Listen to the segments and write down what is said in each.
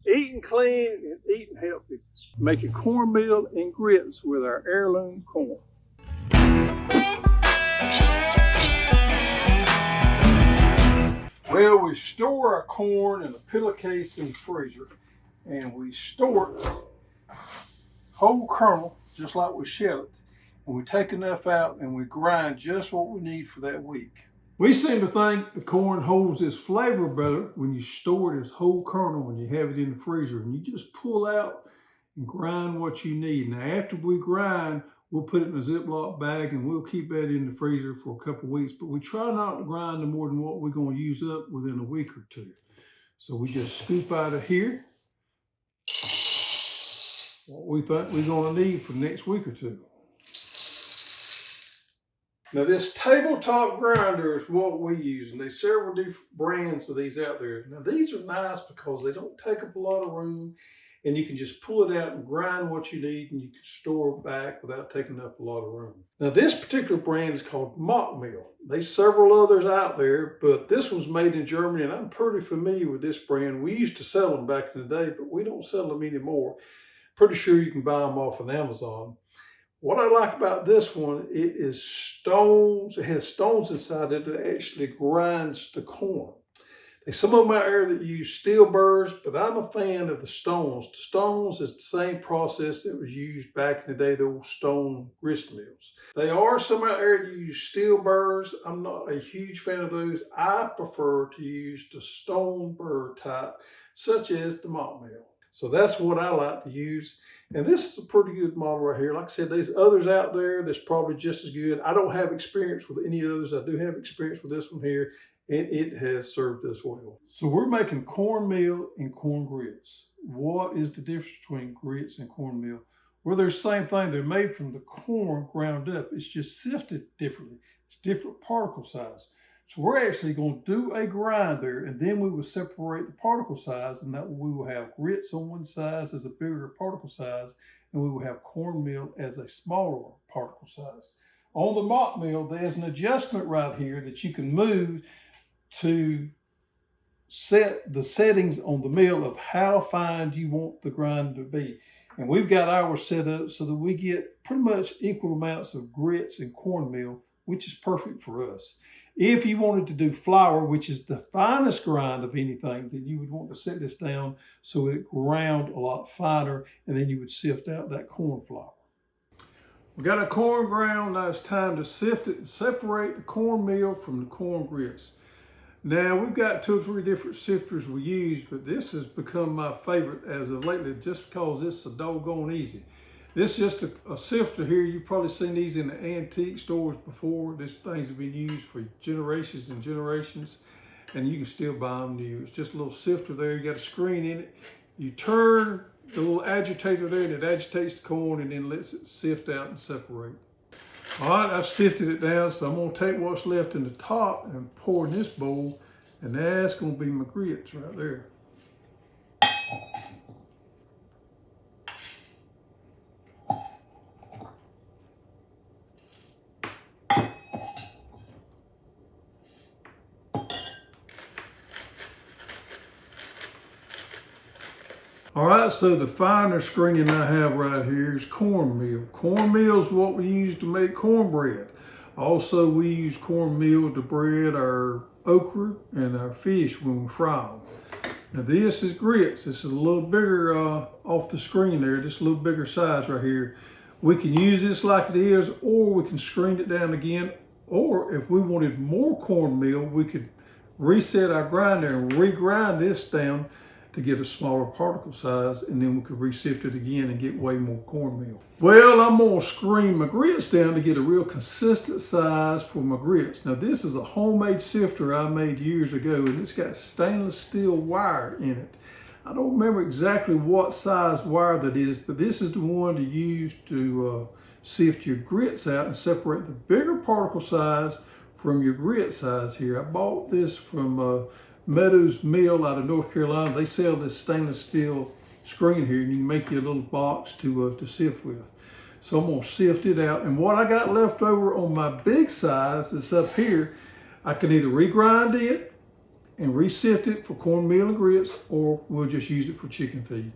Eating clean and eating healthy. Making cornmeal and grits with our heirloom corn. Well, we store our corn in a pillowcase in the freezer, and we store it whole kernel, just like we shell it. And we take enough out and we grind just what we need for that week. We seem to think the corn holds its flavor better when you store it as whole kernel when you have it in the freezer, and you just pull out and grind what you need. Now, after we grind, we'll put it in a Ziploc bag and we'll keep that in the freezer for a couple of weeks, but we try not to grind no more than what we're going to use up within a week or two. So we just scoop out of here what we think we're going to need for the next week or two. Now, this tabletop grinder is what we use, and there's several different brands of these out there. Now, these are nice because they don't take up a lot of room, and you can just pull it out and grind what you need, and you can store it back without taking up a lot of room. Now, this particular brand is called Mockmeal. There's several others out there, but this one's made in Germany, and I'm pretty familiar with this brand. We used to sell them back in the day, but we don't sell them anymore. Pretty sure you can buy them off of Amazon. What I like about this one, it is stones. It has stones inside it that actually grinds the corn. There's some of them out there that use steel burrs, but I'm a fan of the stones. The stones is the same process that was used back in the day, the old stone grist mills. There are some out there that use steel burrs. I'm not a huge fan of those. I prefer to use the stone burr type, such as the Mockmeal. So that's what I like to use. And this is a pretty good model right here. Like I said, there's others out there that's probably just as good. I don't have experience with any others. I do have experience with this one here, and it has served us well. So we're making cornmeal and corn grits. What is the difference between grits and cornmeal? Well, they're the same thing. They're made from the corn ground up. It's just sifted differently. It's different particle size. So we're actually going to do a grinder, and then we will separate the particle size, and that we will have grits on one side as a bigger particle size, and we will have cornmeal as a smaller particle size. On the Mockmeal, there's an adjustment right here that you can move to set the settings on the mill of how fine you want the grind to be. And we've got ours set up so that we get pretty much equal amounts of grits and cornmeal, which is perfect for us. If you wanted to do flour, which is the finest grind of anything, then you would want to set this down so it ground a lot finer, and then you would sift out that corn flour. We got a corn ground. Now it's time to sift it and separate the cornmeal from the corn grits. Now, we've got 2 or 3 different sifters we use, but this has become my favorite as of lately just because it's so doggone easy. This is just a sifter here. You've probably seen these in the antique stores before. These things have been used for generations and generations, and you can still buy them new. It's just a little sifter there. You got a screen in it. You turn the little agitator there, and it agitates the corn and then lets it sift out and separate. All right, I've sifted it down, so I'm going to take what's left in the top and pour in this bowl, and that's going to be my grits right there. All right, so the finer screening I have right here is cornmeal. Cornmeal is what we use to make cornbread. Also, we use cornmeal to bread our okra and our fish when we fry them. Now this is grits. This is a little bigger off the screen there, just a little bigger size right here. We can use this like it is, or we can screen it down again. Or if we wanted more cornmeal, we could reset our grinder and regrind this down to get a smaller particle size, and then we could re-sift it again and get way more cornmeal. Well, I'm gonna screen my grits down to get a real consistent size for my grits. Now this is a homemade sifter I made years ago, and it's got stainless steel wire in it. I don't remember exactly what size wire that is, but this is the one to use to sift your grits out and separate the bigger particle size from your grit size here. I bought this from Meadows Mill out of North Carolina. They sell this stainless steel screen here, and you can make you a little box to sift with. So I'm gonna sift it out, and what I got left over on my big size is up here. I can either regrind it, and re-sift it for cornmeal and grits, or we'll just use it for chicken feed.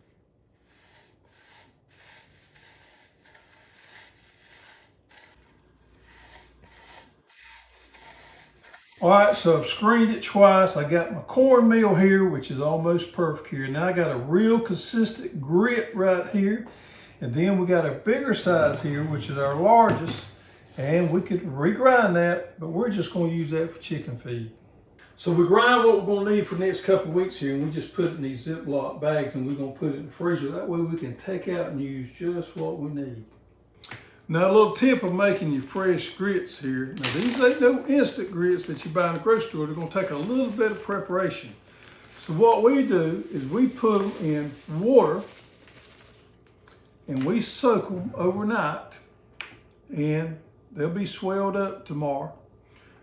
All right, so I've screened it twice. I got my cornmeal here, which is almost perfect here. Now I got a real consistent grit right here. And then we got a bigger size here, which is our largest. And we could regrind that, but we're just going to use that for chicken feed. So we grind what we're going to need for the next couple of weeks here, and we just put it in these Ziploc bags, and we're going to put it in the freezer. That way we can take out and use just what we need. Now a little tip of making your fresh grits here. Now these ain't no instant grits that you buy in the grocery store. They're going to take a little bit of preparation. So what we do is we put them in water and we soak them overnight, and they'll be swelled up tomorrow.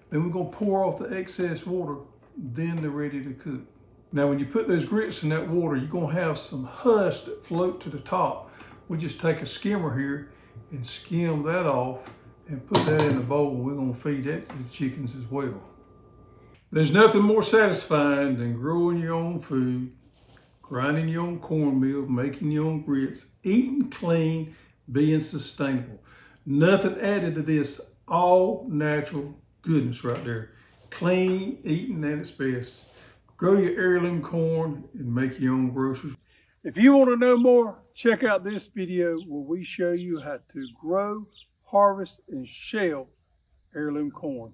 Then we're going to pour off the excess water, then they're ready to cook. Now when you put those grits in that water, you're going to have some husk that float to the top. We just take a skimmer here and skim that off and put that in a bowl. We're going to feed that to the chickens as well. There's nothing more satisfying than growing your own food, grinding your own cornmeal, making your own grits, eating clean, being sustainable. Nothing added to this, all natural goodness right there. Clean eating at its best. Grow your heirloom corn and make your own groceries. If you want to know more, check out this video where we show you how to grow, harvest, and shell heirloom corn.